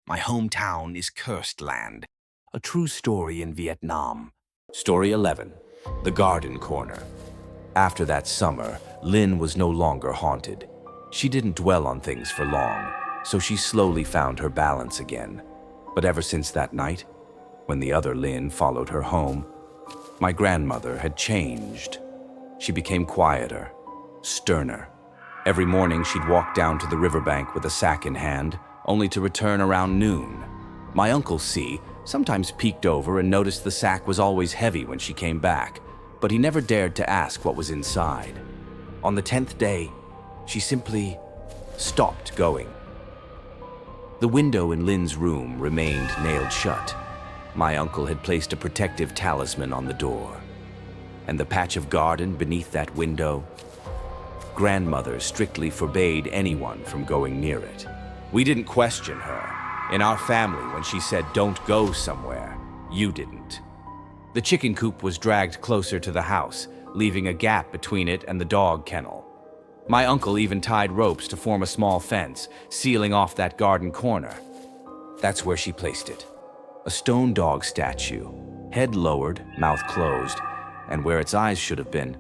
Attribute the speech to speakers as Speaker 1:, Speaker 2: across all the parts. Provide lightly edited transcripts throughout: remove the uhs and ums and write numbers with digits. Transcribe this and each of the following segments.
Speaker 1: My hometown is cursed land. A true story in Viet Nam. Story 11. The Garden Corner. After that summer, Lynn was no longer haunted. She didn't dwell on things for long, so she slowly found her balance again. But ever since that night, when the other Lynn followed her home, my grandmother had changed. She became quieter, sterner. Every morning she'd walk down to the riverbank with a sack in hand, only to return around noon. My Uncle C sometimes peeked over and noticed the sack was always heavy when she came back, but he never dared to ask what was inside. On the 10th day, she simply stopped going. The window in Lynn's room remained nailed shut. My uncle had placed a protective talisman on the door. And the patch of garden beneath that window, grandmother strictly forbade anyone from going near it. We didn't question her. In our family, when she said, "Don't go somewhere," you didn't. The chicken coop was dragged closer to the house, leaving a gap between it and the dog kennel. My uncle even tied ropes to form a small fence, sealing off that garden corner. That's where she placed it. A stone dog statue, head lowered, mouth closed, and where its eyes should have been,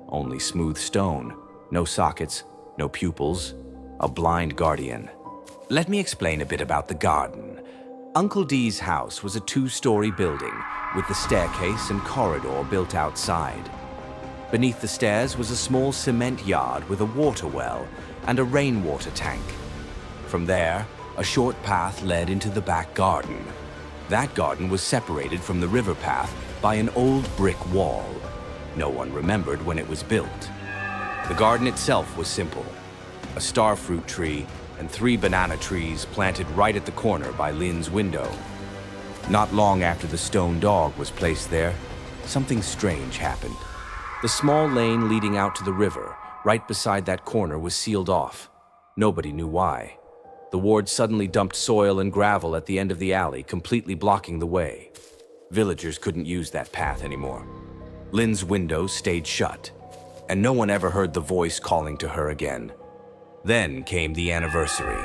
Speaker 1: only smooth stone, no sockets, no pupils, a blind guardian. Let me explain a bit about the garden. Uncle D's house was a 2-story building with the staircase and corridor built outside. Beneath the stairs was a small cement yard with a water well and a rainwater tank. From there, a short path led into the back garden. That garden was separated from the river path by an old brick wall. No one remembered when it was built. The garden itself was simple: a starfruit tree and 3 banana trees planted right at the corner by Lynn's window. Not long after the stone dog was placed there, something strange happened. The small lane leading out to the river, right beside that corner, was sealed off. Nobody knew why. The ward suddenly dumped soil and gravel at the end of the alley, completely blocking the way. Villagers couldn't use that path anymore. Lynn's window stayed shut, and no one ever heard the voice calling to her again. Then came the anniversary.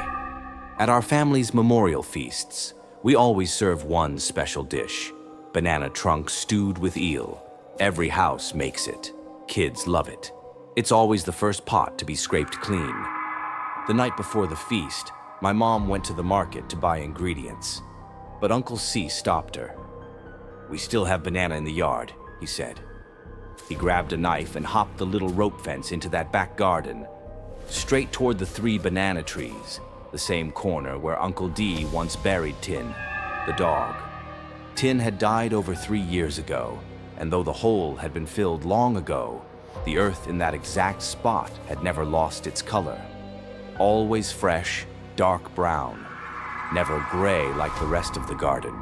Speaker 1: At our family's memorial feasts, we always serve one special dish: banana trunk stewed with eel. Every house makes it. Kids love it. It's always the first pot to be scraped clean. The night before the feast, my mom went to the market to buy ingredients, but Uncle C stopped her. "We still have banana in the yard," he said. He grabbed a knife and hopped the little rope fence into that back garden, straight toward the 3 banana trees, the same corner where Uncle D once buried Tin, the dog. Tin had died over 3 years ago, and though the hole had been filled long ago, the earth in that exact spot had never lost its color. Always fresh, dark brown, never gray like the rest of the garden.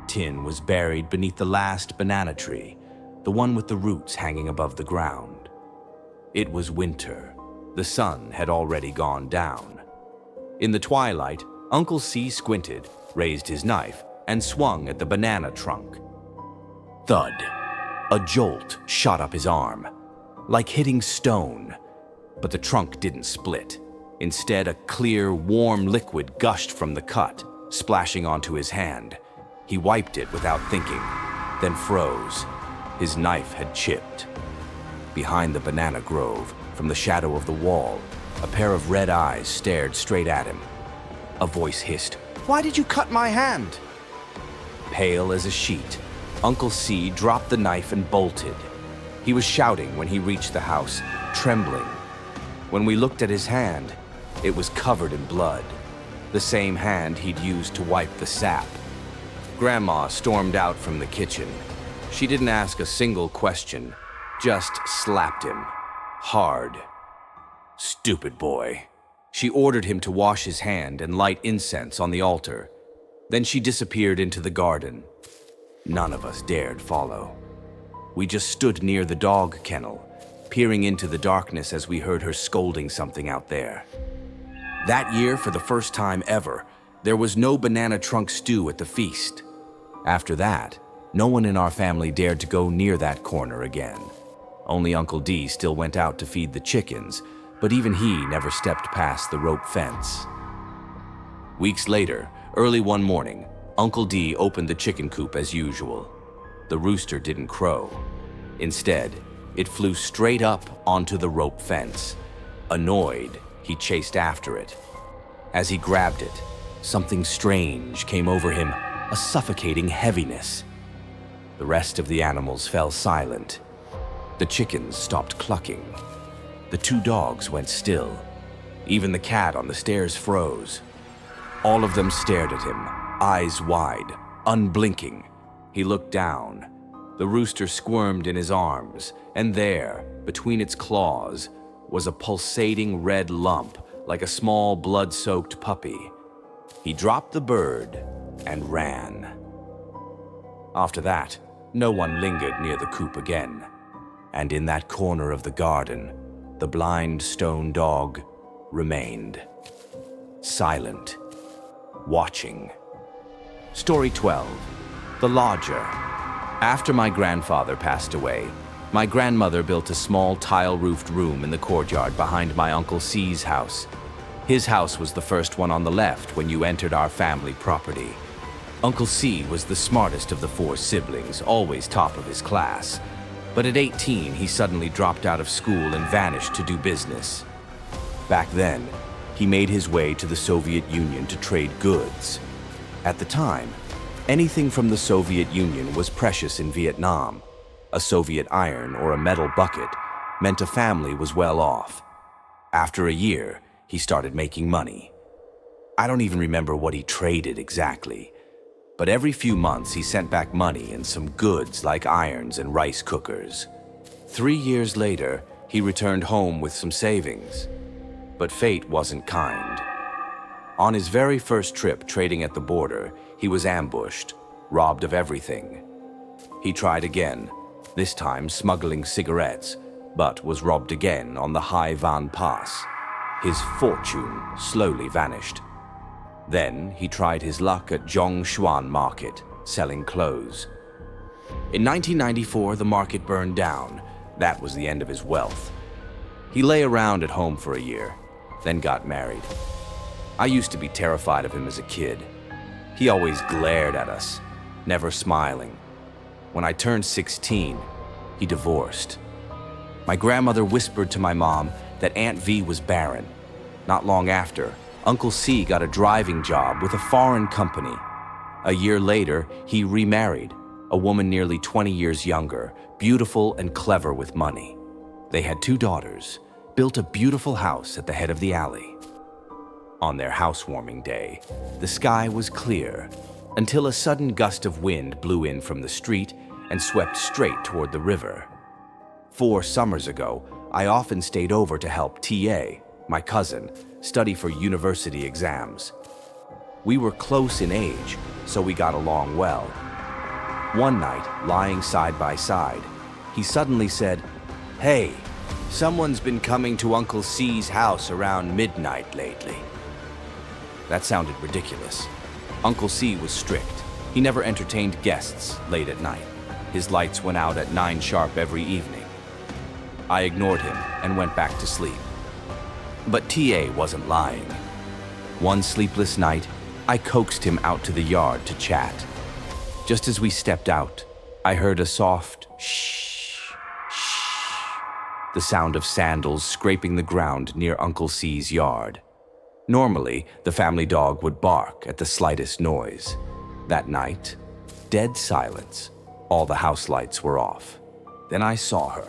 Speaker 1: Tin was buried beneath the last banana tree, the one with the roots hanging above the ground. It was winter. The sun had already gone down. In the twilight, Uncle C squinted, raised his knife, and swung at the banana trunk. Thud. A jolt shot up his arm, like hitting stone. But the trunk didn't split. Instead, a clear, warm liquid gushed from the cut, splashing onto his hand. He wiped it without thinking, then froze. His knife had chipped. Behind the banana grove, from the shadow of the wall, a pair of red eyes stared straight at him. A voice hissed, "Why did you cut my hand?" Pale as a sheet, Uncle C dropped the knife and bolted. He was shouting when he reached the house, trembling. When we looked at his hand, it was covered in blood, the same hand he'd used to wipe the sap. Grandma stormed out from the kitchen. She didn't ask a single question, just slapped him. Hard. Stupid boy. She ordered him to wash his hand and light incense on the altar. Then she disappeared into the garden. None of us dared follow. We just stood near the dog kennel, peering into the darkness as we heard her scolding something out there. That year, for the first time ever, there was no banana trunk stew at the feast. After that, no one in our family dared to go near that corner again. Only Uncle D still went out to feed the chickens, but even he never stepped past the rope fence. Weeks later, Early one morning, Uncle D opened the chicken coop as usual. The rooster didn't crow. Instead, it flew straight up onto the rope fence. Annoyed, he chased after it. As he grabbed it, something strange came over him, a suffocating heaviness. The rest of the animals fell silent. The chickens stopped clucking. The two dogs went still. Even the cat on the stairs froze. All of them stared at him, eyes wide, unblinking. He looked down. The rooster squirmed in his arms, and there, between its claws, was a pulsating red lump, like a small blood-soaked puppy. He dropped the bird and ran. After that, no one lingered near the coop again. And in that corner of the garden, the blind stone dog remained, silent, watching. Story 12. The Lodger. After my grandfather passed away, my grandmother built a small tile-roofed room in the courtyard behind my Uncle C's house. His house was the first one on the left when you entered our family property. Uncle C was the smartest of the four siblings, always top of his class. But at 18, he suddenly dropped out of school and vanished to do business. Back then, he made his way to the Soviet Union to trade goods. At the time, anything from the Soviet Union was precious in Viet Nam. A Soviet iron or a metal bucket meant a family was well off. After a year, he started making money. I don't even remember what he traded exactly, but every few months he sent back money and some goods like irons and rice cookers. 3 years later, he returned home with some savings. But fate wasn't kind. On his very first trip trading at the border, he was ambushed, robbed of everything. He tried again, this time smuggling cigarettes, but was robbed again on the Hai Van Pass. His fortune slowly vanished. Then he tried his luck at Zhongshuan Market, selling clothes. In 1994, the market burned down. That was the end of his wealth. He lay around at home for a year, then got married. I used to be terrified of him as a kid. He always glared at us, never smiling. When I turned 16, he divorced. My grandmother whispered to my mom that Aunt V was barren. Not long after, Uncle C got a driving job with a foreign company. A year later, he remarried, a woman nearly 20 years younger, beautiful and clever with money. They had 2 daughters, built a beautiful house at the head of the alley. On their housewarming day, the sky was clear, until a sudden gust of wind blew in from the street and swept straight toward the river. 4 summers ago, I often stayed over to help TA, my cousin, study for university exams. We were close in age, so we got along well. One night, lying side by side, he suddenly said, "Hey, someone's been coming to Uncle C's house around midnight lately." That sounded ridiculous. Uncle C was strict. He never entertained guests late at night. His lights went out at 9 sharp every evening. I ignored him and went back to sleep. But TA wasn't lying. One sleepless night, I coaxed him out to the yard to chat. Just as we stepped out, I heard a soft shh, shh, the sound of sandals scraping the ground near Uncle C's yard. Normally, the family dog would bark at the slightest noise. That night, dead silence. All the house lights were off. Then I saw her.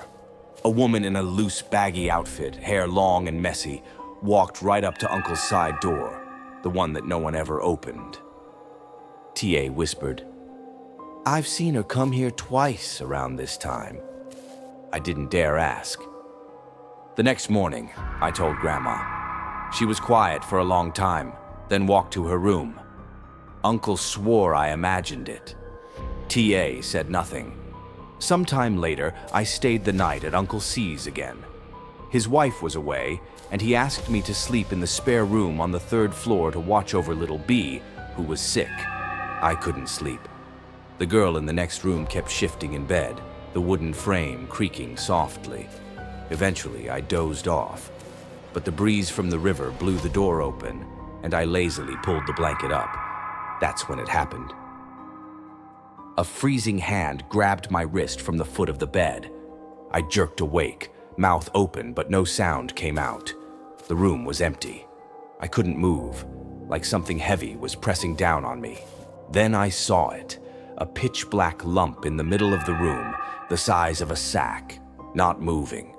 Speaker 1: A woman in a loose, baggy outfit, hair long and messy, walked right up to Uncle's side door, the one that no one ever opened. TA whispered, "I've seen her come here twice around this time." I didn't dare ask. The next morning, I told Grandma. She was quiet for a long time, then walked to her room. Uncle swore I imagined it. TA said nothing. Sometime later, I stayed the night at Uncle C's again. His wife was away, and he asked me to sleep in the spare room on the 3rd floor to watch over little B, who was sick. I couldn't sleep. The girl in the next room kept shifting in bed, the wooden frame creaking softly. Eventually, I dozed off, but the breeze from the river blew the door open, and I lazily pulled the blanket up. That's when it happened. A freezing hand grabbed my wrist from the foot of the bed. I jerked awake, mouth open, but no sound came out. The room was empty. I couldn't move, like something heavy was pressing down on me. Then I saw it, a pitch-black lump in the middle of the room, the size of a sack, not moving.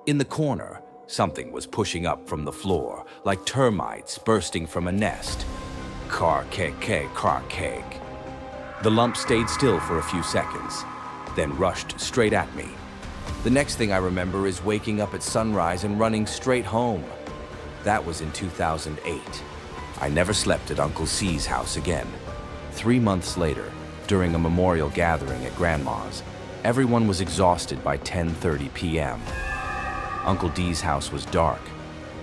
Speaker 1: In the corner, something was pushing up from the floor, like termites bursting from a nest. Car-cake. The lump stayed still for a few seconds, then rushed straight at me. The next thing I remember is waking up at sunrise and running straight home. That was in 2008. I never slept at Uncle C's house again. 3 months later, during a memorial gathering at Grandma's, everyone was exhausted by 10:30 p.m. Uncle D's house was dark.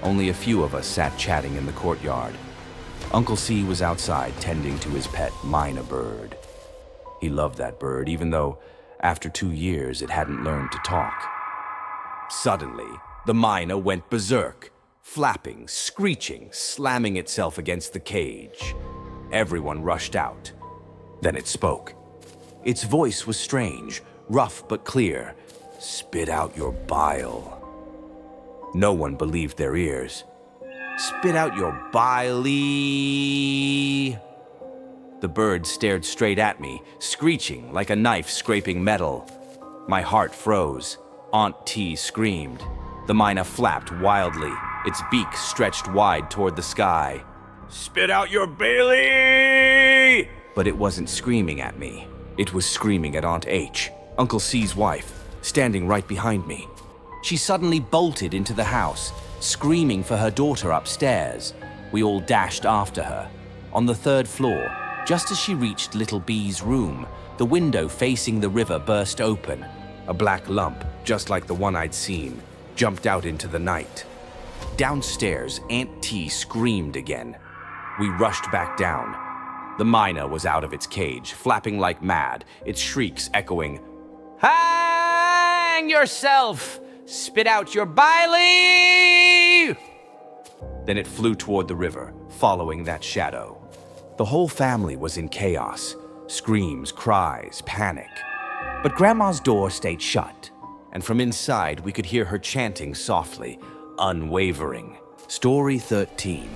Speaker 1: Only a few of us sat chatting in the courtyard. Uncle C was outside tending to his pet myna bird. He loved that bird, even though after 2 years it hadn't learned to talk. Suddenly, the myna went berserk, flapping, screeching, slamming itself against the cage. Everyone rushed out. Then it spoke. Its voice was strange, rough but clear. "Spit out your bile." No one believed their ears. "Spit out your bile." The bird stared straight at me, screeching like a knife scraping metal. My heart froze. Aunt T screamed. The myna flapped wildly, its beak stretched wide toward the sky. "Spit out your Bailey!" But it wasn't screaming at me. It was screaming at Aunt H, Uncle C's wife, standing right behind me. She suddenly bolted into the house, screaming for her daughter upstairs. We all dashed after her. On the 3rd floor, just as she reached Little B's room, the window facing the river burst open. A black lump, just like the one I'd seen, jumped out into the night. Downstairs, Aunt T screamed again. We rushed back down. The myna was out of its cage, flapping like mad, its shrieks echoing, "Hang yourself! Spit out your bile!" Then it flew toward the river, following that shadow. The whole family was in chaos, screams, cries, panic. But Grandma's door stayed shut, and from inside we could hear her chanting softly, unwavering. Story 13,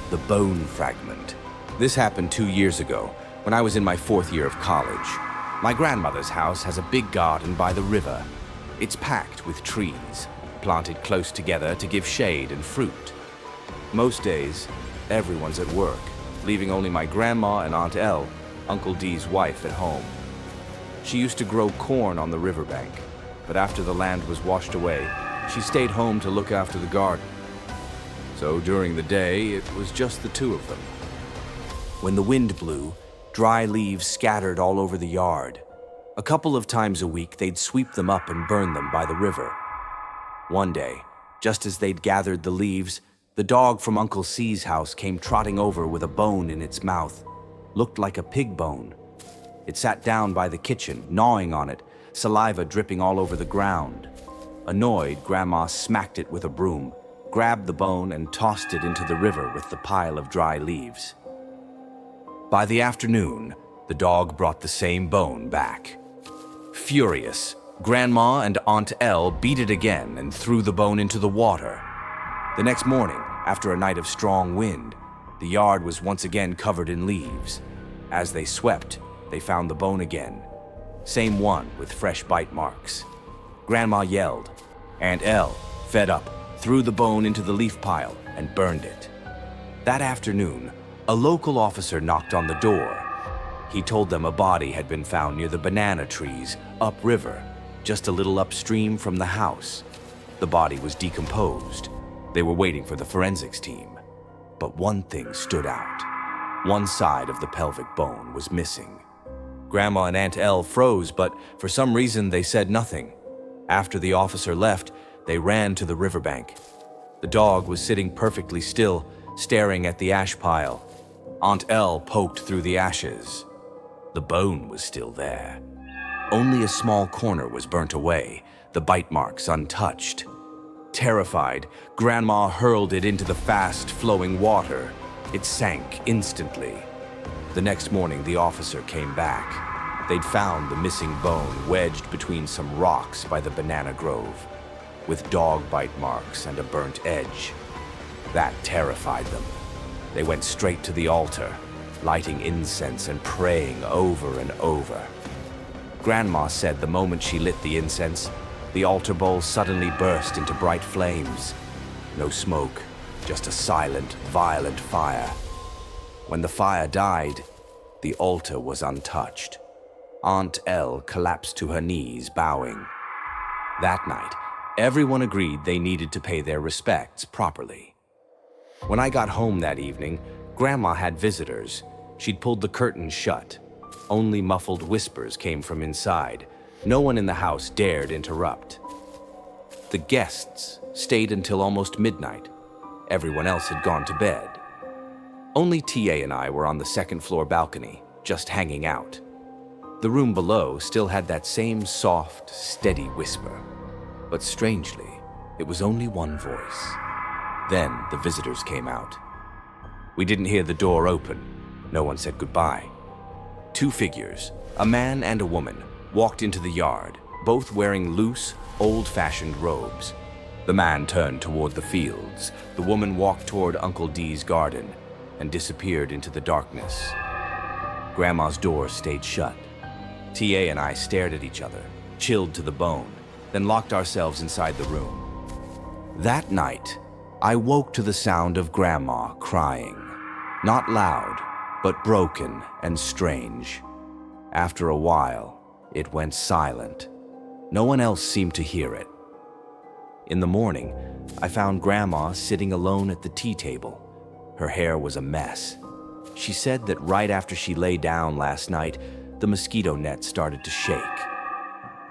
Speaker 1: The Bone Fragment. This happened 2 years ago, when I was in my 4th year of college. My grandmother's house has a big garden by the river. It's packed with trees, planted close together to give shade and fruit. Most days, everyone's at work, leaving only my grandma and Aunt L, Uncle D's wife, at home. She used to grow corn on the riverbank, but after the land was washed away, she stayed home to look after the garden. So during the day, it was just the two of them. When the wind blew, dry leaves scattered all over the yard. A couple of times a week, they'd sweep them up and burn them by the river. One day, just as they'd gathered the leaves, the dog from Uncle C's house came trotting over with a bone in its mouth. Looked like a pig bone. It sat down by the kitchen, gnawing on it, saliva dripping all over the ground. Annoyed, Grandma smacked it with a broom, grabbed the bone and tossed it into the river with the pile of dry leaves. By the afternoon, the dog brought the same bone back. Furious, Grandma and Aunt L beat it again and threw the bone into the water. The next morning, after a night of strong wind, the yard was once again covered in leaves. As they swept, they found the bone again. Same one with fresh bite marks. Grandma yelled. Aunt L, fed up, threw the bone into the leaf pile and burned it. That afternoon, a local officer knocked on the door. He told them a body had been found near the banana trees, upriver, just a little upstream from the house. The body was decomposed. They were waiting for the forensics team. But one thing stood out. One side of the pelvic bone was missing. Grandma and Aunt L froze, but for some reason they said nothing. After the officer left, they ran to the riverbank. The dog was sitting perfectly still, staring at the ash pile. Aunt L poked through the ashes. The bone was still there. Only a small corner was burnt away, the bite marks untouched. Terrified, Grandma hurled it into the fast-flowing water. It sank instantly. The next morning, the officer came back. They'd found the missing bone wedged between some rocks by the banana grove, with dog bite marks and a burnt edge. That terrified them. They went straight to the altar, lighting incense and praying over and over. Grandma said the moment she lit the incense, the altar bowl suddenly burst into bright flames. No smoke, just a silent, violent fire. When the fire died, the altar was untouched. Aunt Elle collapsed to her knees, bowing. That night, everyone agreed they needed to pay their respects properly. When I got home that evening, Grandma had visitors. She'd pulled the curtains shut. Only muffled whispers came from inside. No one in the house dared interrupt. The guests stayed until almost midnight. Everyone else had gone to bed. Only TA and I were on the second-floor balcony, just hanging out. The room below still had that same soft, steady whisper. But strangely, it was only one voice. Then the visitors came out. We didn't hear the door open. No one said goodbye. Two figures, a man and a woman, walked into the yard, both wearing loose, old-fashioned robes. The man turned toward the fields. The woman walked toward Uncle D's garden and disappeared into the darkness. Grandma's door stayed shut. TA and I stared at each other, chilled to the bone, then locked ourselves inside the room. That night, I woke to the sound of Grandma crying. Not loud, but broken and strange. After a while, it went silent. No one else seemed to hear it. In the morning, I found Grandma sitting alone at the tea table. Her hair was a mess. She said that right after she lay down last night, the mosquito net started to shake.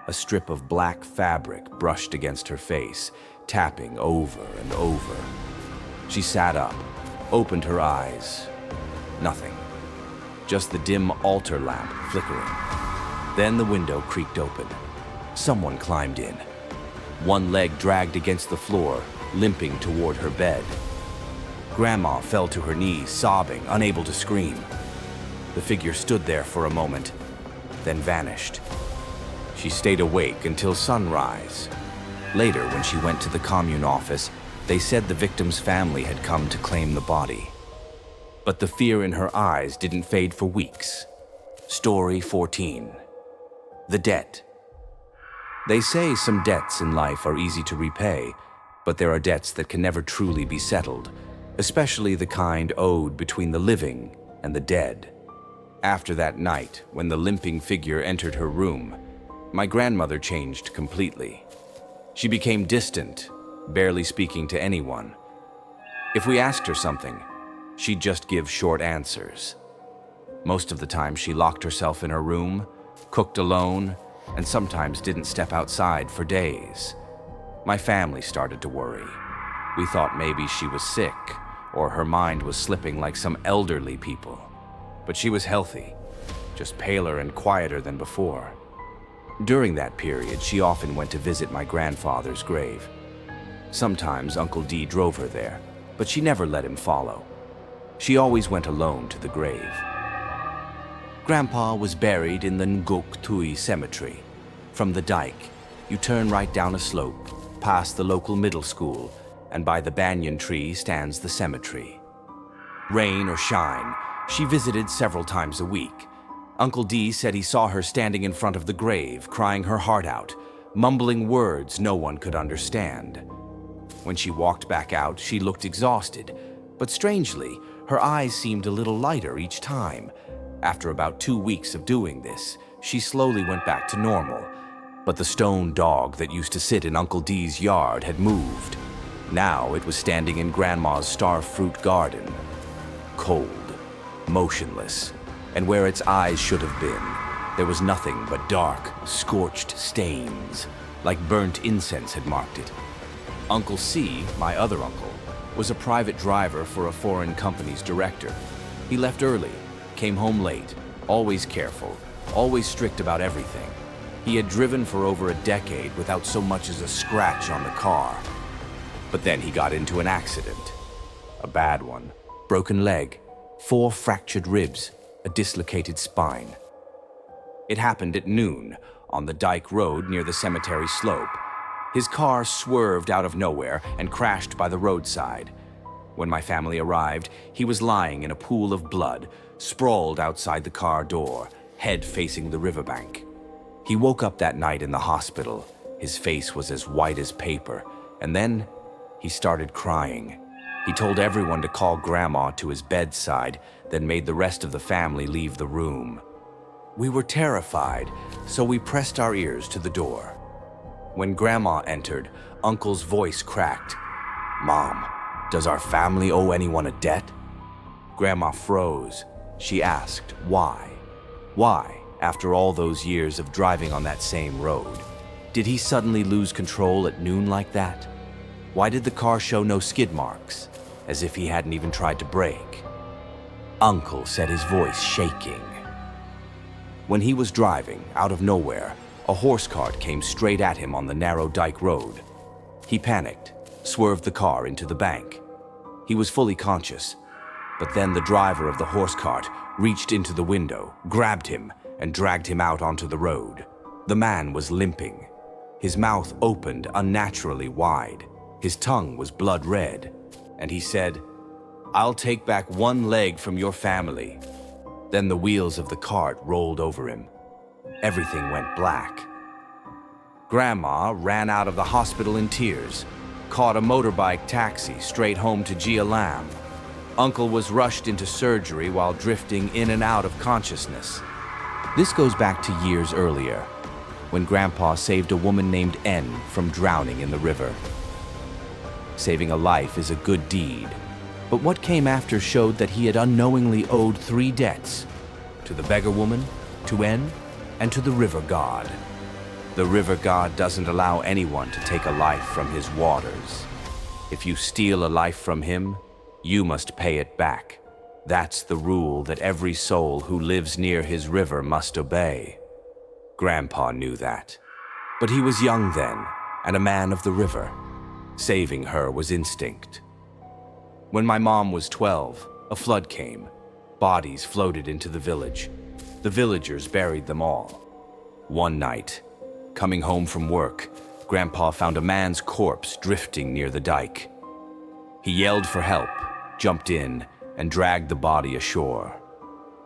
Speaker 1: A strip of black fabric brushed against her face, tapping over and over. She sat up, opened her eyes. Nothing. Just the dim altar lamp flickering. Then the window creaked open. Someone climbed in. One leg dragged against the floor, limping toward her bed. Grandma fell to her knees, sobbing, unable to scream. The figure stood there for a moment, then vanished. She stayed awake until sunrise. Later, when she went to the commune office, they said the victim's family had come to claim the body. But the fear in her eyes didn't fade for weeks. Story 14. The debt. They say some debts in life are easy to repay, but there are debts that can never truly be settled, especially the kind owed between the living and the dead. After that night, when the limping figure entered her room, my grandmother changed completely. She became distant, barely speaking to anyone. If we asked her something, she'd just give short answers. Most of the time, she locked herself in her room, cooked alone, and sometimes didn't step outside for days. My family started to worry. We thought maybe she was sick, or her mind was slipping like some elderly people. But she was healthy, just paler and quieter than before. During that period, she often went to visit my grandfather's grave. Sometimes Uncle D drove her there, but she never let him follow. She always went alone to the grave. Grandpa was buried in the Ngok Tui cemetery. From the dike, you turn right down a slope, past the local middle school, and by the banyan tree stands the cemetery. Rain or shine, she visited several times a week. Uncle D said he saw her standing in front of the grave, crying her heart out, mumbling words no one could understand. When she walked back out, she looked exhausted, but strangely, her eyes seemed a little lighter each time. After about 2 weeks of doing this, she slowly went back to normal. But the stone dog that used to sit in Uncle D's yard had moved. Now it was standing in Grandma's starfruit garden. Cold, motionless, and where its eyes should have been, there was nothing but dark, scorched stains, like burnt incense had marked it. Uncle C, my other uncle, was a private driver for a foreign company's director. He left early, came home late, always careful, always strict about everything. He had driven for over a decade without so much as a scratch on the car. But then he got into an accident. A bad one. Broken leg, 4 fractured ribs, a dislocated spine. It happened at noon, on the Dyke Road near the cemetery slope. His car swerved out of nowhere and crashed by the roadside. When my family arrived, he was lying in a pool of blood, sprawled outside the car door, head facing the riverbank. He woke up that night in the hospital. His face was as white as paper, and then he started crying. He told everyone to call Grandma to his bedside, then made the rest of the family leave the room. We were terrified, so we pressed our ears to the door. When Grandma entered, Uncle's voice cracked. "Mom, does our family owe anyone a debt?" Grandma froze. She asked, why? Why, after all those years of driving on that same road? Did he suddenly lose control at noon like that? Why did the car show no skid marks, as if he hadn't even tried to brake? Uncle said, his voice shaking. When he was driving, out of nowhere, a horse cart came straight at him on the narrow Dyke Road. He panicked, swerved the car into the bank. He was fully conscious, but then the driver of the horse cart reached into the window, grabbed him, and dragged him out onto the road. The man was limping. His mouth opened unnaturally wide. His tongue was blood red, and he said, "I'll take back one leg from your family." Then the wheels of the cart rolled over him. Everything went black. Grandma ran out of the hospital in tears, caught a motorbike taxi straight home to Viet Nam. Uncle was rushed into surgery while drifting in and out of consciousness. This goes back to years earlier, when Grandpa saved a woman named N from drowning in the river. Saving a life is a good deed, but what came after showed that he had unknowingly owed 3 debts: to the beggar woman, to N, and to the river god. The river god doesn't allow anyone to take a life from his waters. If you steal a life from him, you must pay it back. That's the rule that every soul who lives near his river must obey. Grandpa knew that. But he was young then, and a man of the river. Saving her was instinct. When my mom was 12, a flood came. Bodies floated into the village. The villagers buried them all. One night, coming home from work, Grandpa found a man's corpse drifting near the dike. He yelled for help, jumped in, and dragged the body ashore.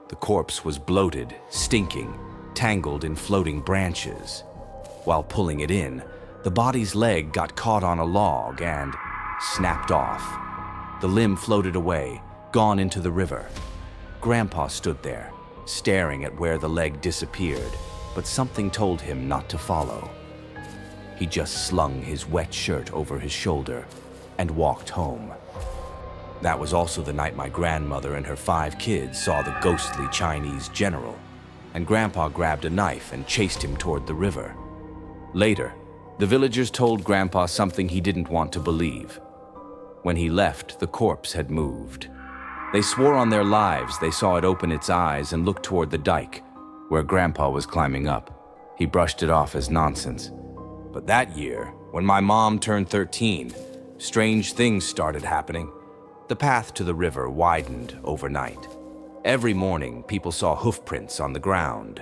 Speaker 1: The corpse was bloated, stinking, tangled in floating branches. While pulling it in, the body's leg got caught on a log and snapped off. The limb floated away, gone into the river. Grandpa stood there, staring at where the leg disappeared, but something told him not to follow. He just slung his wet shirt over his shoulder and walked home. That was also the night my grandmother and her 5 kids saw the ghostly Chinese general, and Grandpa grabbed a knife and chased him toward the river. Later, the villagers told Grandpa something he didn't want to believe. When he left, the corpse had moved. They swore on their lives they saw it open its eyes and look toward the dike, where Grandpa was climbing up. He brushed it off as nonsense. But that year, when my mom turned 13, strange things started happening. The path to the river widened overnight. Every morning, people saw hoofprints on the ground.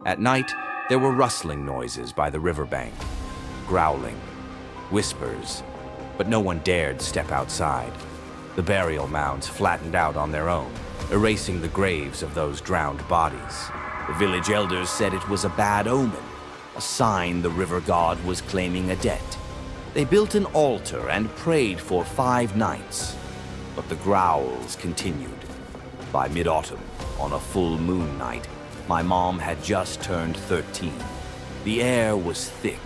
Speaker 1: At night, there were rustling noises by the riverbank, growling, whispers, but no one dared step outside. The burial mounds flattened out on their own, erasing the graves of those drowned bodies. The village elders said it was a bad omen, a sign the river god was claiming a debt. They built an altar and prayed for 5 nights, but the growls continued. By mid-autumn, on a full moon night, my mom had just turned 13. The air was thick,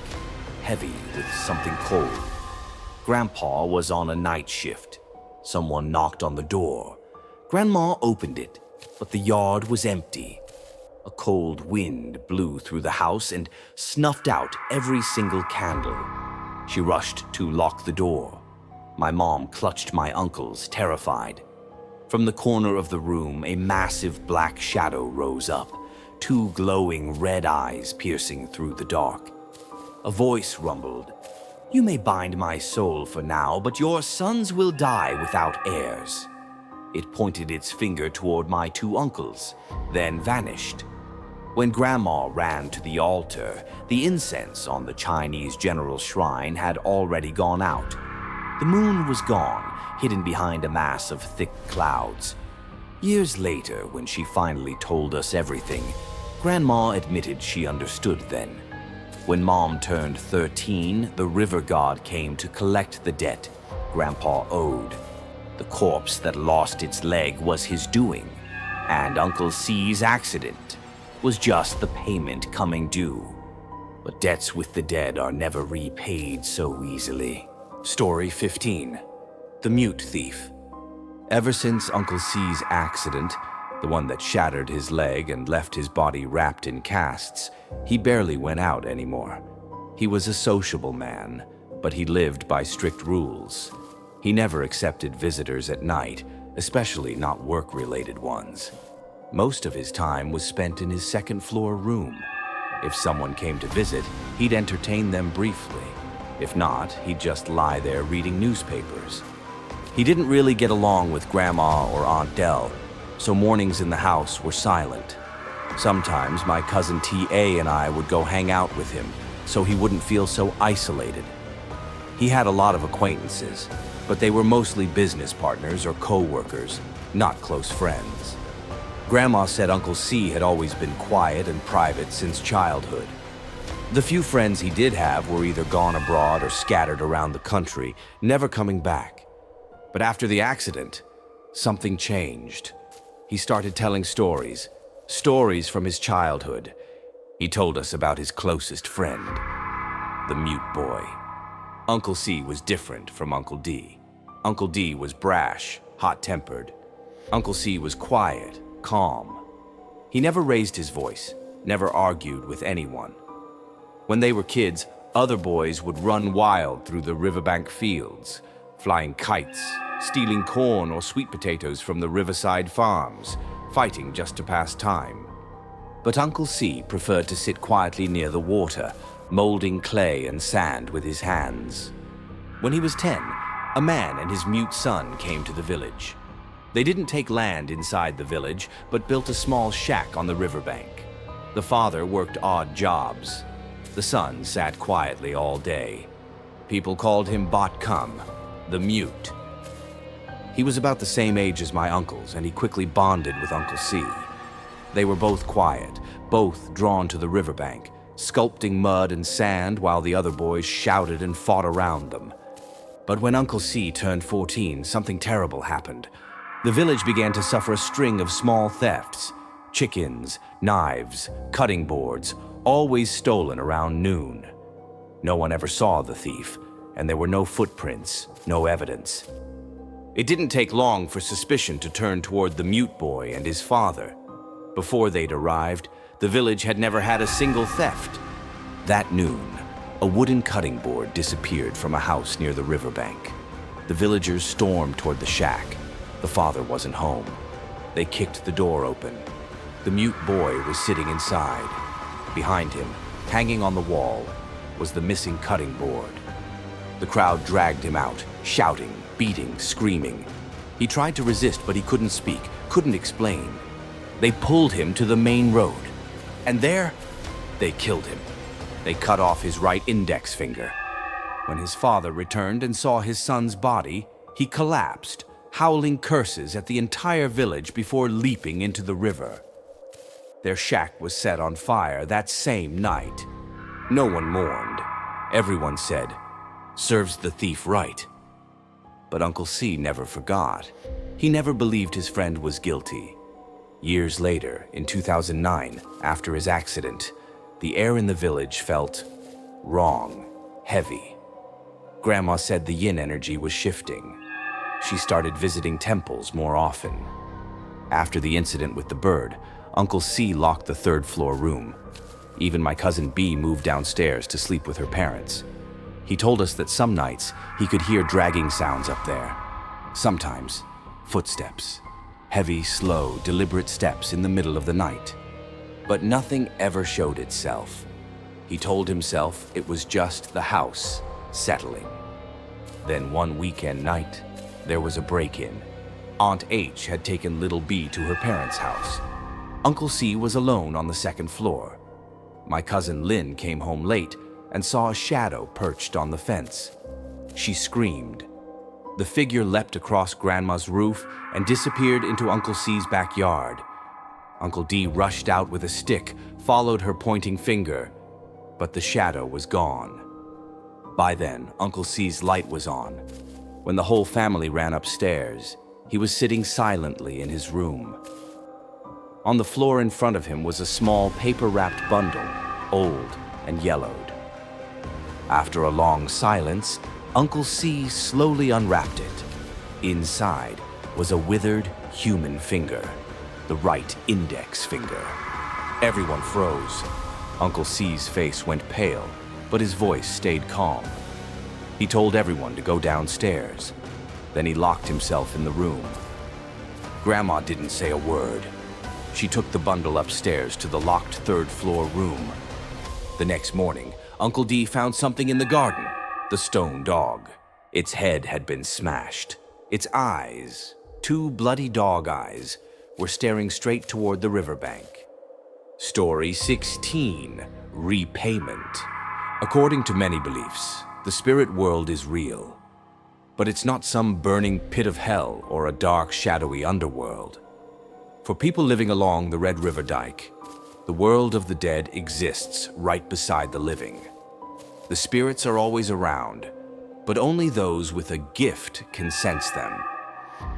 Speaker 1: heavy with something cold. Grandpa was on a night shift. Someone knocked on the door. Grandma opened it, but the yard was empty. A cold wind blew through the house and snuffed out every single candle. She rushed to lock the door. My mom clutched my uncles, terrified. From the corner of the room, a massive black shadow rose up, 2 glowing red eyes piercing through the dark. A voice rumbled, "You may bind my soul for now, but your sons will die without heirs." It pointed its finger toward my two uncles, then vanished. When Grandma ran to the altar, the incense on the Chinese general shrine had already gone out. The moon was gone, hidden behind a mass of thick clouds. Years later, when she finally told us everything, Grandma admitted she understood then. When Mom turned 13, the river god came to collect the debt Grandpa owed. The corpse that lost its leg was his doing, and Uncle C's accident was just the payment coming due. But debts with the dead are never repaid so easily. Story 15. The Mute Thief. Ever since Uncle C's accident, the one that shattered his leg and left his body wrapped in casts, he barely went out anymore. He was a sociable man, but he lived by strict rules. He never accepted visitors at night, especially not work-related ones. Most of his time was spent in his second-floor room. If someone came to visit, he'd entertain them briefly. If not, he'd just lie there reading newspapers. He didn't really get along with Grandma or Aunt Dell, so mornings in the house were silent. Sometimes my cousin T.A. and I would go hang out with him, so he wouldn't feel so isolated. He had a lot of acquaintances, but they were mostly business partners or co-workers, not close friends. Grandma said Uncle C had always been quiet and private since childhood. The few friends he did have were either gone abroad or scattered around the country, never coming back. But after the accident, something changed. He started telling stories from his childhood. He told us about his closest friend, the Mute Boy. Uncle C was different from Uncle D. Uncle D was brash, hot-tempered. Uncle C was quiet, calm. He never raised his voice, never argued with anyone. When they were kids, other boys would run wild through the riverbank fields, flying kites, stealing corn or sweet potatoes from the riverside farms, fighting just to pass time. But Uncle C preferred to sit quietly near the water, molding clay and sand with his hands. When he was 10, a man and his mute son came to the village. They didn't take land inside the village, but built a small shack on the riverbank. The father worked odd jobs. The son sat quietly all day. People called him Bot Cum, the Mute. He was about the same age as my uncles, and he quickly bonded with Uncle C. They were both quiet, both drawn to the riverbank, sculpting mud and sand while the other boys shouted and fought around them. But when Uncle C turned 14, something terrible happened. The village began to suffer a string of small thefts. Chickens, knives, cutting boards, always stolen around noon. No one ever saw the thief, and there were no footprints, no evidence. It didn't take long for suspicion to turn toward the Mute Boy and his father. Before they'd arrived, the village had never had a single theft. That noon, a wooden cutting board disappeared from a house near the riverbank. The villagers stormed toward the shack. The father wasn't home. They kicked the door open. The Mute Boy was sitting inside. Behind him, hanging on the wall, was the missing cutting board. The crowd dragged him out, shouting, beating, screaming. He tried to resist, but he couldn't speak, couldn't explain. They pulled him to the main road, and there, they killed him. They cut off his right index finger. When his father returned and saw his son's body, he collapsed, howling curses at the entire village before leaping into the river. Their shack was set on fire that same night. No one mourned. Everyone said, "Serves the thief right." But Uncle C never forgot. He never believed his friend was guilty. Years later, in 2009, after his accident, the air in the village felt wrong, heavy. Grandma said the yin energy was shifting. She started visiting temples more often. After the incident with the bird, Uncle C locked the third-floor room. Even my cousin B moved downstairs to sleep with her parents. He told us that some nights he could hear dragging sounds up there. Sometimes, footsteps. Heavy, slow, deliberate steps in the middle of the night. But nothing ever showed itself. He told himself it was just the house settling. Then one weekend night, there was a break-in. Aunt H had taken little B to her parents' house. Uncle C was alone on the second floor. My cousin Lynn came home late and saw a shadow perched on the fence. She screamed. The figure leapt across Grandma's roof and disappeared into Uncle C's backyard. Uncle D rushed out with a stick, followed her pointing finger, but the shadow was gone. By then, Uncle C's light was on. When the whole family ran upstairs, he was sitting silently in his room. On the floor in front of him was a small paper-wrapped bundle, old and yellowed. After a long silence, Uncle C slowly unwrapped it. Inside was a withered human finger, the right index finger. Everyone froze. Uncle C's face went pale, but his voice stayed calm. He told everyone to go downstairs. Then he locked himself in the room. Grandma didn't say a word. She took the bundle upstairs to the locked third-floor room. The next morning, Uncle D found something in the garden, the stone dog. Its head had been smashed. Its eyes, two bloody dog eyes, were staring straight toward the riverbank. Story 16, Repayment. According to many beliefs, the spirit world is real. But it's not some burning pit of hell or a dark, shadowy underworld. For people living along the Red River Dike, the world of the dead exists right beside the living. The spirits are always around, but only those with a gift can sense them.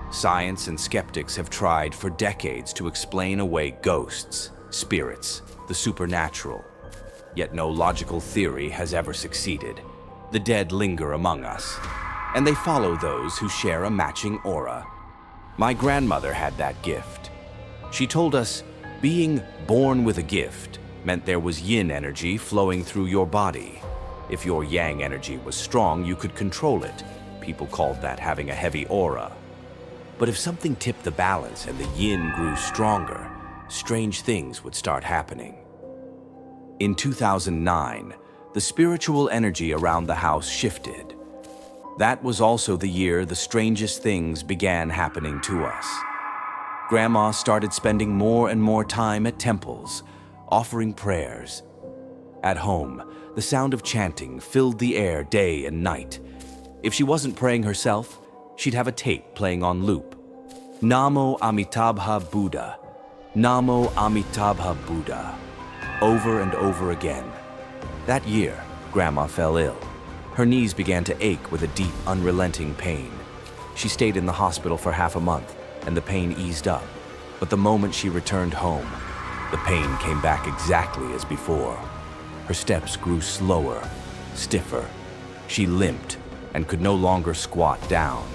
Speaker 1: Science and skeptics have tried for decades to explain away ghosts, spirits, the supernatural. Yet no logical theory has ever succeeded. The dead linger among us, and they follow those who share a matching aura. My grandmother had that gift. She told us being born with a gift meant there was yin energy flowing through your body. If your yang energy was strong, you could control it. People called that having a heavy aura. But if something tipped the balance and the yin grew stronger, strange things would start happening. In 2009, the spiritual energy around the house shifted. That was also the year the strangest things began happening to us. Grandma started spending more and more time at temples, offering prayers. At home, the sound of chanting filled the air day and night. If she wasn't praying herself, she'd have a tape playing on loop. Namo Amitabha Buddha, Namo Amitabha Buddha, over and over again. That year, Grandma fell ill. Her knees began to ache with a deep, unrelenting pain. She stayed in the hospital for half a month, and the pain eased up. But the moment she returned home, the pain came back exactly as before. Her steps grew slower, stiffer. She limped and could no longer squat down.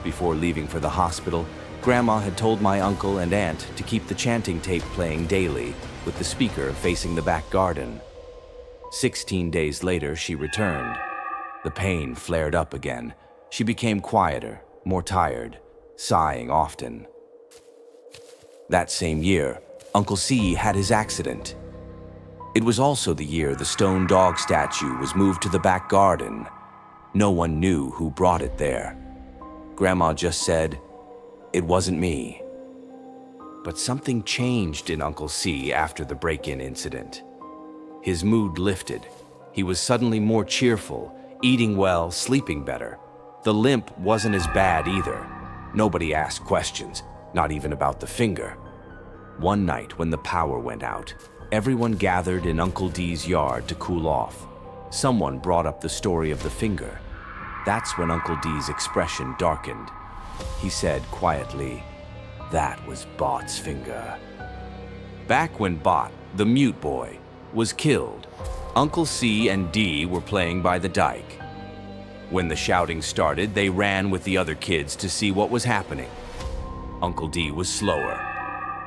Speaker 1: Before leaving for the hospital, Grandma had told my uncle and aunt to keep the chanting tape playing daily, with the speaker facing the back garden. 16 days later, she returned. The pain flared up again. She became quieter, more tired, sighing often. That same year, Uncle C had his accident. It was also the year the stone dog statue was moved to the back garden. No one knew who brought it there. Grandma just said, "It wasn't me." But something changed in Uncle C after the break-in incident. His mood lifted. He was suddenly more cheerful, eating well, sleeping better. The limp wasn't as bad either. Nobody asked questions, not even about the finger. One night when the power went out, everyone gathered in Uncle D's yard to cool off. Someone brought up the story of the finger. That's when Uncle D's expression darkened. He said quietly, "That was Bot's finger." Back when Bot, the mute boy, was killed, Uncle C and D were playing by the dike. When the shouting started, they ran with the other kids to see what was happening. Uncle D was slower.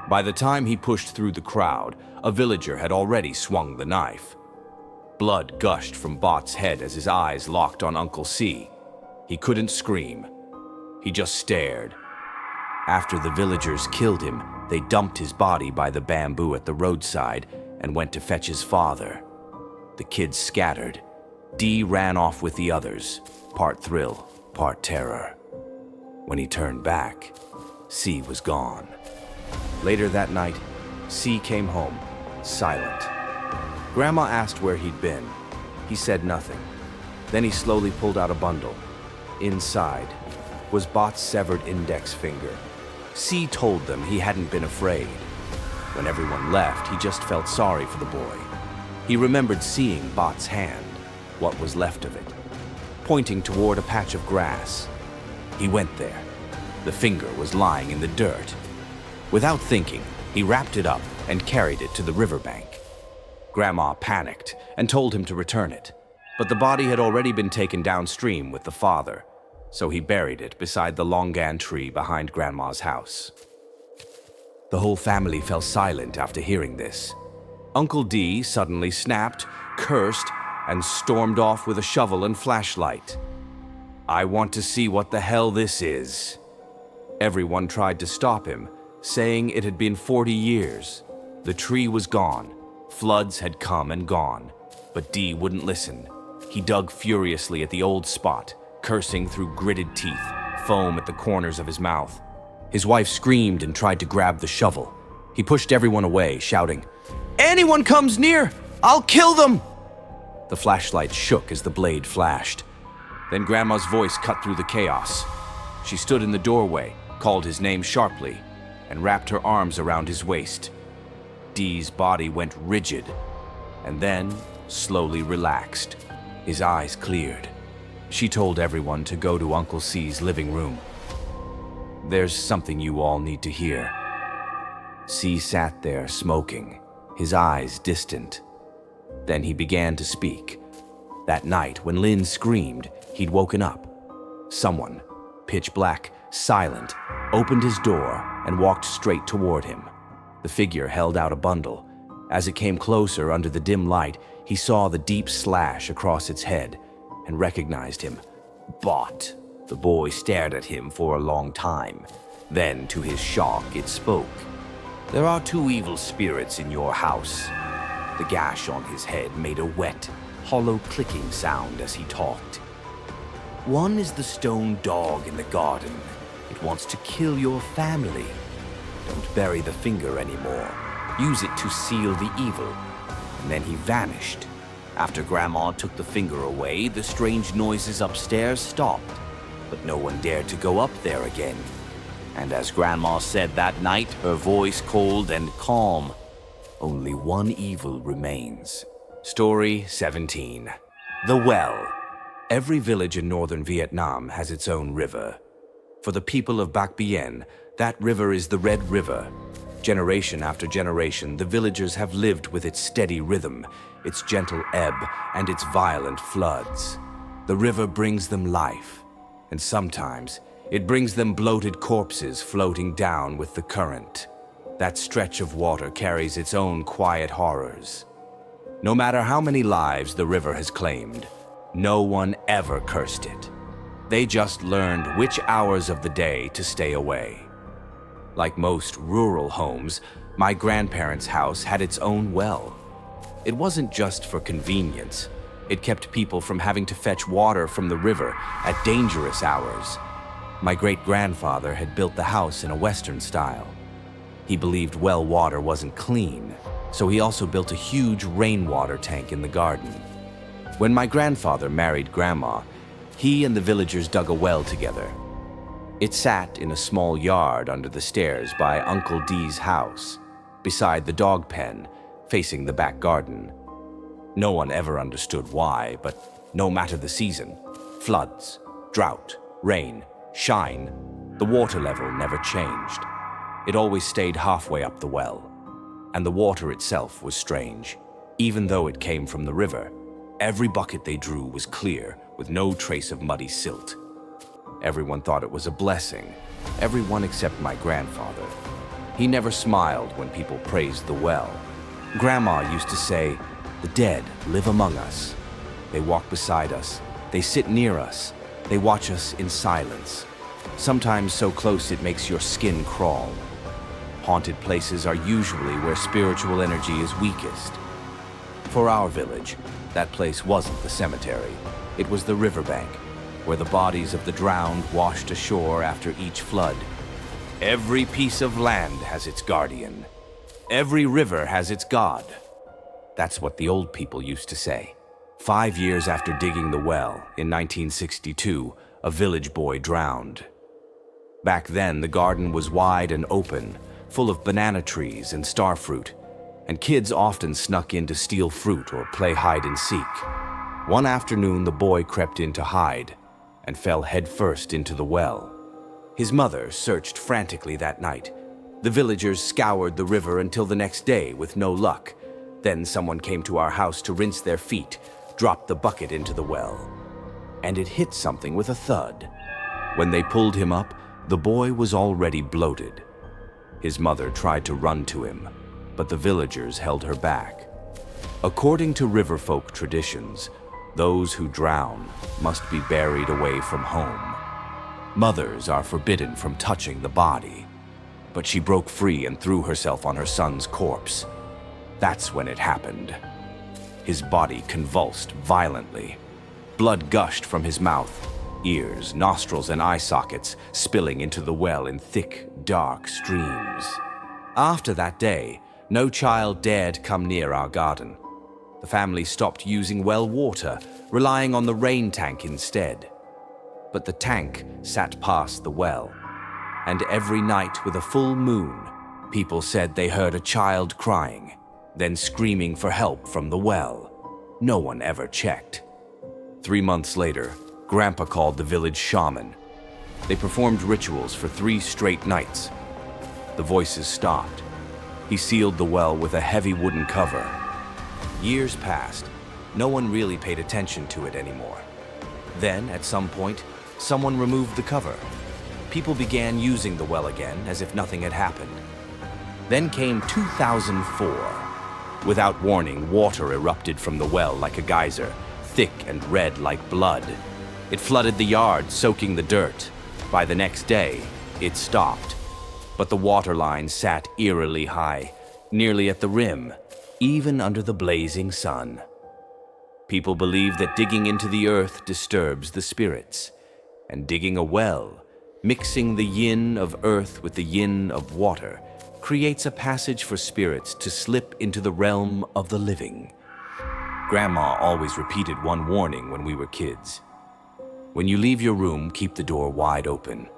Speaker 1: By the time he pushed through the crowd, a villager had already swung the knife. Blood gushed from Bot's head as his eyes locked on Uncle C. He couldn't scream. He just stared. After the villagers killed him, they dumped his body by the bamboo at the roadside and went to fetch his father. The kids scattered. D ran off with the others, part thrill, part terror. When he turned back, C was gone. Later that night, C came home, silent. Grandma asked where he'd been. He said nothing. Then he slowly pulled out a bundle. Inside was Bot's severed index finger. C told them he hadn't been afraid. When everyone left, he just felt sorry for the boy. He remembered seeing Bot's hand, what was left of it, pointing toward a patch of grass. He went there. The finger was lying in the dirt. Without thinking, he wrapped it up and carried it to the riverbank. Grandma panicked and told him to return it, but the body had already been taken downstream with the father, so he buried it beside the longan tree behind Grandma's house. The whole family fell silent after hearing this. Uncle D suddenly snapped, cursed, and stormed off with a shovel and flashlight. "I want to see what the hell this is." Everyone tried to stop him, saying it had been 40 years. The tree was gone. Floods had come and gone, but D wouldn't listen. He dug furiously at the old spot, cursing through gritted teeth, foam at the corners of his mouth. His wife screamed and tried to grab the shovel. He pushed everyone away, shouting, "Anyone comes near, I'll kill them!" The flashlight shook as the blade flashed. Then Grandma's voice cut through the chaos. She stood in the doorway, called his name sharply, and wrapped her arms around his waist. D's body went rigid, and then slowly relaxed. His eyes cleared. She told everyone to go to Uncle C's living room. "There's something you all need to hear." C sat there smoking, his eyes distant. Then he began to speak. That night, when Lynn screamed, he'd woken up. Someone, pitch black, silent, opened his door and walked straight toward him. The figure held out a bundle. As it came closer under the dim light, he saw the deep slash across its head and recognized him. "Bot." The boy stared at him for a long time. Then, to his shock, it spoke. "There are two evil spirits in your house." The gash on his head made a wet, hollow clicking sound as he talked. "One is the stone dog in the garden. It wants to kill your family. Don't bury the finger anymore. Use it to seal the evil." And then he vanished. After Grandma took the finger away, the strange noises upstairs stopped, but no one dared to go up there again. And as Grandma said that night, her voice cold and calm, "Only one evil remains." Story 17. The Well. Every village in northern Vietnam has its own river. For the people of Bac Bien, that river is the Red River. Generation after generation, the villagers have lived with its steady rhythm, its gentle ebb, and its violent floods. The river brings them life, and sometimes it brings them bloated corpses floating down with the current. That stretch of water carries its own quiet horrors. No matter how many lives the river has claimed, no one ever cursed it. They just learned which hours of the day to stay away. Like most rural homes, my grandparents' house had its own well. It wasn't just for convenience. It kept people from having to fetch water from the river at dangerous hours. My great-grandfather had built the house in a Western style. He believed well water wasn't clean, so he also built a huge rainwater tank in the garden. When my grandfather married Grandma, he and the villagers dug a well together. It sat in a small yard under the stairs by Uncle D's house, beside the dog pen, facing the back garden. No one ever understood why, but no matter the season, floods, drought, rain, shine, the water level never changed. It always stayed halfway up the well. And the water itself was strange. Even though it came from the river, every bucket they drew was clear, with no trace of muddy silt. Everyone thought it was a blessing, everyone except my grandfather. He never smiled when people praised the well. Grandma used to say, "The dead live among us. They walk beside us, they sit near us, they watch us in silence. Sometimes so close it makes your skin crawl." Haunted places are usually where spiritual energy is weakest. For our village, that place wasn't the cemetery. It was the riverbank, where the bodies of the drowned washed ashore after each flood. Every piece of land has its guardian. Every river has its god. That's what the old people used to say. 5 years after digging the well, in 1962, a village boy drowned. Back then, the garden was wide and open, full of banana trees and starfruit, and kids often snuck in to steal fruit or play hide and seek. One afternoon, the boy crept in to hide and fell headfirst into the well. His mother searched frantically that night. The villagers scoured the river until the next day with no luck. Then someone came to our house to rinse their feet, dropped the bucket into the well, and it hit something with a thud. When they pulled him up, the boy was already bloated. His mother tried to run to him, but the villagers held her back. According to riverfolk traditions, those who drown must be buried away from home. Mothers are forbidden from touching the body, but she broke free and threw herself on her son's corpse. That's when it happened. His body convulsed violently. Blood gushed from his mouth, ears, nostrils, and eye sockets, spilling into the well in thick, dark streams. After that day, no child dared come near our garden. The family stopped using well water, relying on the rain tank instead. But the tank sat past the well, and every night with a full moon, people said they heard a child crying, then screaming for help from the well. No one ever checked. 3 months later, Grandpa called the village shaman. They performed rituals for 3 straight nights. The voices stopped. He sealed the well with a heavy wooden cover. Years passed. No one really paid attention to it anymore. Then, at some point, someone removed the cover. People began using the well again as if nothing had happened. Then came 2004. Without warning, water erupted from the well like a geyser, thick and red like blood. It flooded the yard, soaking the dirt. By the next day, it stopped. But the water line sat eerily high, nearly at the rim, even under the blazing sun. People believe that digging into the earth disturbs the spirits, and digging a well, mixing the yin of earth with the yin of water, creates a passage for spirits to slip into the realm of the living. Grandma always repeated one warning when we were kids. When you leave your room, keep the door wide open.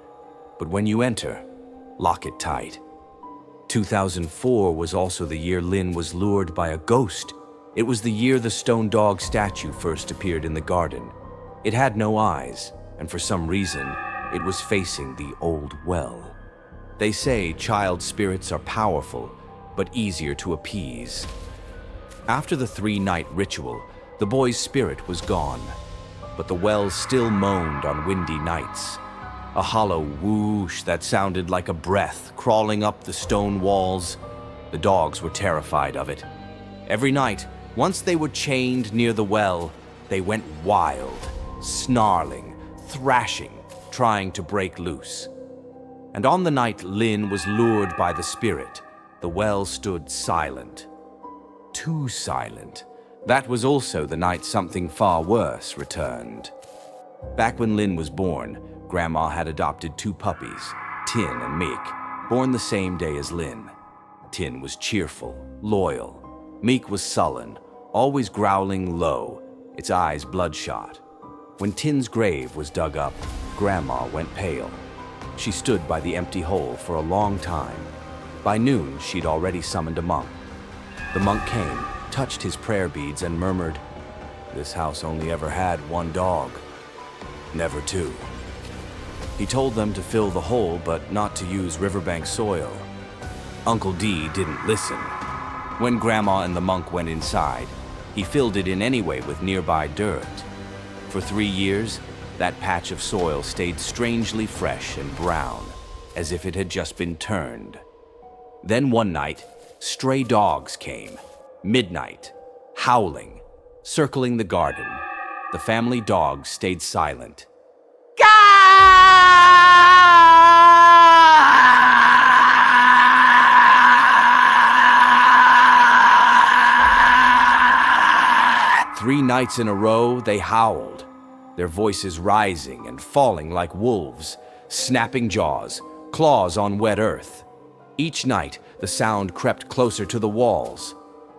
Speaker 1: But when you enter, lock it tight. 2004 was also the year Lynn was lured by a ghost. It was the year the stone dog statue first appeared in the garden. It had no eyes, and for some reason, it was facing the old well. They say child spirits are powerful, but easier to appease. After the 3-night ritual, the boy's spirit was gone, but the well still moaned on windy nights. A hollow whoosh that sounded like a breath crawling up the stone walls. The dogs were terrified of it. Every night, once they were chained near the well, they went wild, snarling, thrashing, trying to break loose. And on the night Lynn was lured by the spirit, the well stood silent. Too silent. That was also the night something far worse returned. Back when Lynn was born, Grandma had adopted 2 puppies, Tin and Meek, born the same day as Lynn. Tin was cheerful, loyal. Meek was sullen, always growling low, its eyes bloodshot. When Tin's grave was dug up, Grandma went pale. She stood by the empty hole for a long time. By noon, she'd already summoned a monk. The monk came, touched his prayer beads, and murmured, "This house only ever had 1 dog, never 2. He told them to fill the hole, but not to use riverbank soil. Uncle D didn't listen. When Grandma and the monk went inside, he filled it in anyway with nearby dirt. For 3 years, that patch of soil stayed strangely fresh and brown, as if it had just been turned. Then one night, stray dogs came, midnight, howling, circling the garden. The family dogs stayed silent. Three nights in a row, they howled, their voices rising and falling like wolves, snapping jaws, claws on wet earth. Each night, the sound crept closer to the walls.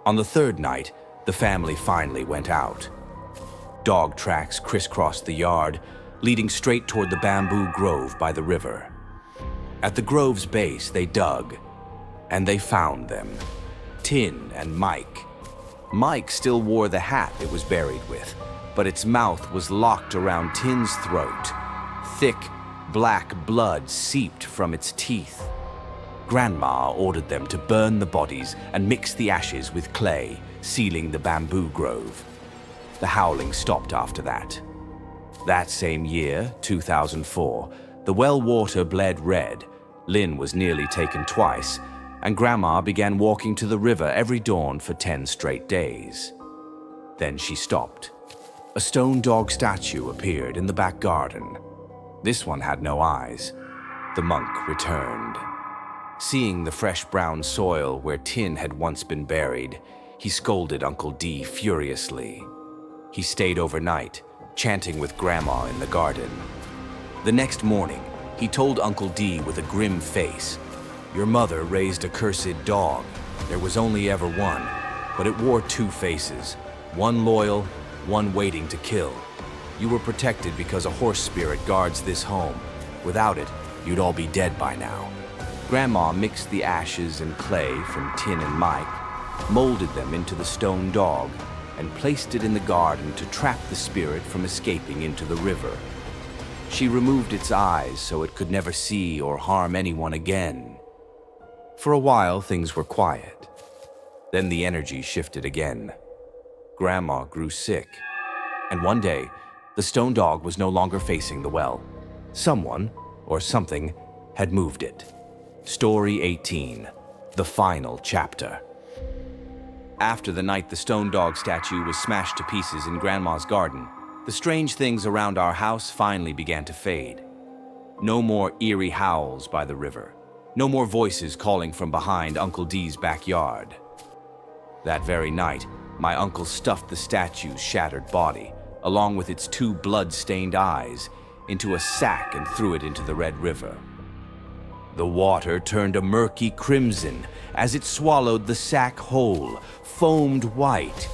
Speaker 1: On the third night, the family finally went out. Dog tracks crisscrossed the yard, leading straight toward the bamboo grove by the river. At the grove's base, they dug, and they found them. Tin and Mike. Mike still wore the hat it was buried with, but its mouth was locked around Tin's throat. Thick, black blood seeped from its teeth. Grandma ordered them to burn the bodies and mix the ashes with clay, sealing the bamboo grove. The howling stopped after that. That same year, 2004, the well water bled red. Lynn was nearly taken twice, and Grandma began walking to the river every dawn for 10 straight days. Then she stopped. A stone dog statue appeared in the back garden. This one had no eyes. The monk returned. Seeing the fresh brown soil where Tin had once been buried, he scolded Uncle D furiously. He stayed overnight, chanting with Grandma in the garden. The next morning, he told Uncle D with a grim face, "Your mother raised a cursed dog. There was only ever one, but it wore two faces, one loyal, one waiting to kill. You were protected because a horse spirit guards this home. Without it, you'd all be dead by now." Grandma mixed the ashes and clay from Tin and Mike, molded them into the stone dog, and placed it in the garden to trap the spirit from escaping into the river. She removed its eyes so it could never see or harm anyone again. For a while, things were quiet. Then the energy shifted again. Grandma grew sick, and one day, the stone dog was no longer facing the well. Someone, or something, had moved it. Story 18, the final chapter. After the night the stone dog statue was smashed to pieces in Grandma's garden, the strange things around our house finally began to fade. No more eerie howls by the river. No more voices calling from behind Uncle D's backyard. That very night, my uncle stuffed the statue's shattered body, along with its two blood-stained eyes, into a sack and threw it into the Red River. The water turned a murky crimson as it swallowed the sack whole, foamed white,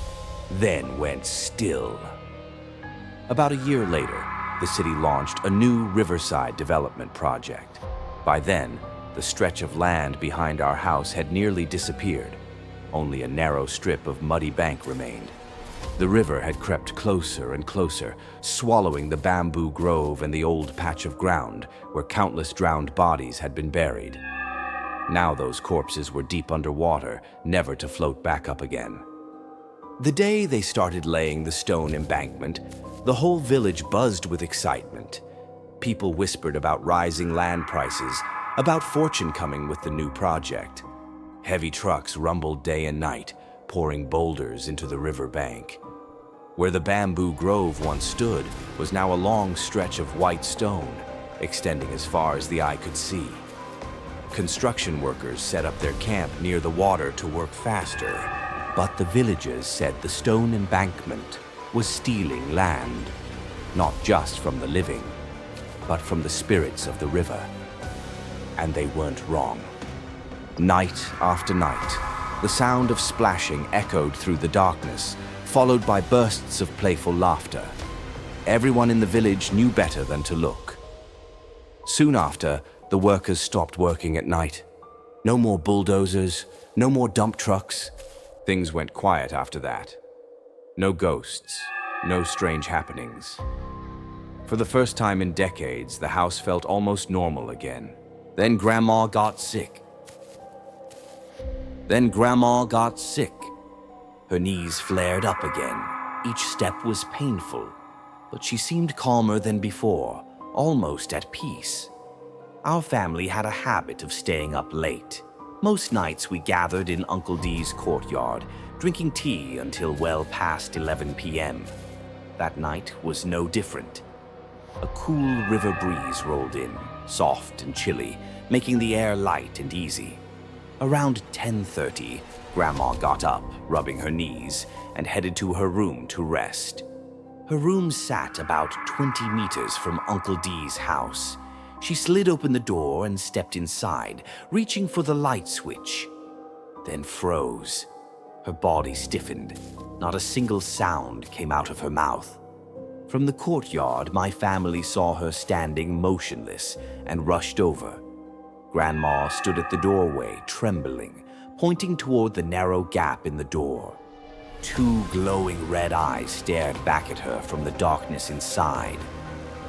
Speaker 1: then went still. About a year later, the city launched a new riverside development project. By then, the stretch of land behind our house had nearly disappeared. Only a narrow strip of muddy bank remained. The river had crept closer and closer, swallowing the bamboo grove and the old patch of ground where countless drowned bodies had been buried. Now those corpses were deep underwater, never to float back up again. The day they started laying the stone embankment, the whole village buzzed with excitement. People whispered about rising land prices, about fortune coming with the new project. Heavy trucks rumbled day and night, pouring boulders into the river bank. Where the bamboo grove once stood was now a long stretch of white stone, extending as far as the eye could see. Construction workers set up their camp near the water to work faster, but the villagers said the stone embankment was stealing land, not just from the living, but from the spirits of the river. And they weren't wrong. Night after night, the sound of splashing echoed through the darkness, followed by bursts of playful laughter. Everyone in the village knew better than to look. Soon after, the workers stopped working at night. No more bulldozers, no more dump trucks. Things went quiet after that. No ghosts, no strange happenings. For the first time in decades, the house felt almost normal again. Then Grandma got sick. Her knees flared up again. Each step was painful, but she seemed calmer than before, almost at peace. Our family had a habit of staying up late. Most nights we gathered in Uncle D's courtyard, drinking tea until well past 11 p.m. That night was no different. A cool river breeze rolled in, soft and chilly, making the air light and easy. Around 10:30, Grandma got up, rubbing her knees, and headed to her room to rest. Her room sat about 20 meters from Uncle D's house. She slid open the door and stepped inside, reaching for the light switch, then froze. Her body stiffened. Not a single sound came out of her mouth. From the courtyard, my family saw her standing motionless and rushed over. Grandma stood at the doorway, trembling, pointing toward the narrow gap in the door. Two glowing red eyes stared back at her from the darkness inside.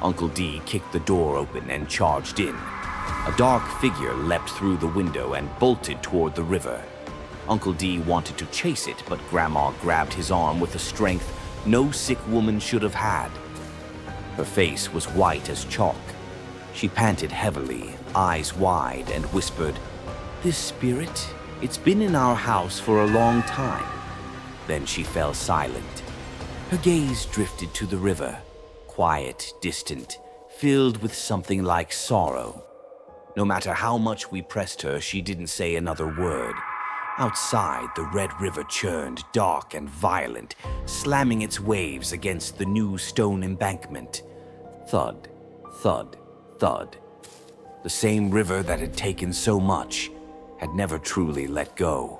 Speaker 1: Uncle D kicked the door open and charged in. A dark figure leapt through the window and bolted toward the river. Uncle D wanted to chase it, but Grandma grabbed his arm with a strength no sick woman should have had. Her face was white as chalk. She panted heavily, eyes wide, and whispered, "This spirit, it's been in our house for a long time." Then she fell silent. Her gaze drifted to the river, quiet, distant, filled with something like sorrow. No matter how much we pressed her, she didn't say another word. Outside, the red river churned, dark and violent, slamming its waves against the new stone embankment. Thud, thud, thud. The same river that had taken so much had never truly let go.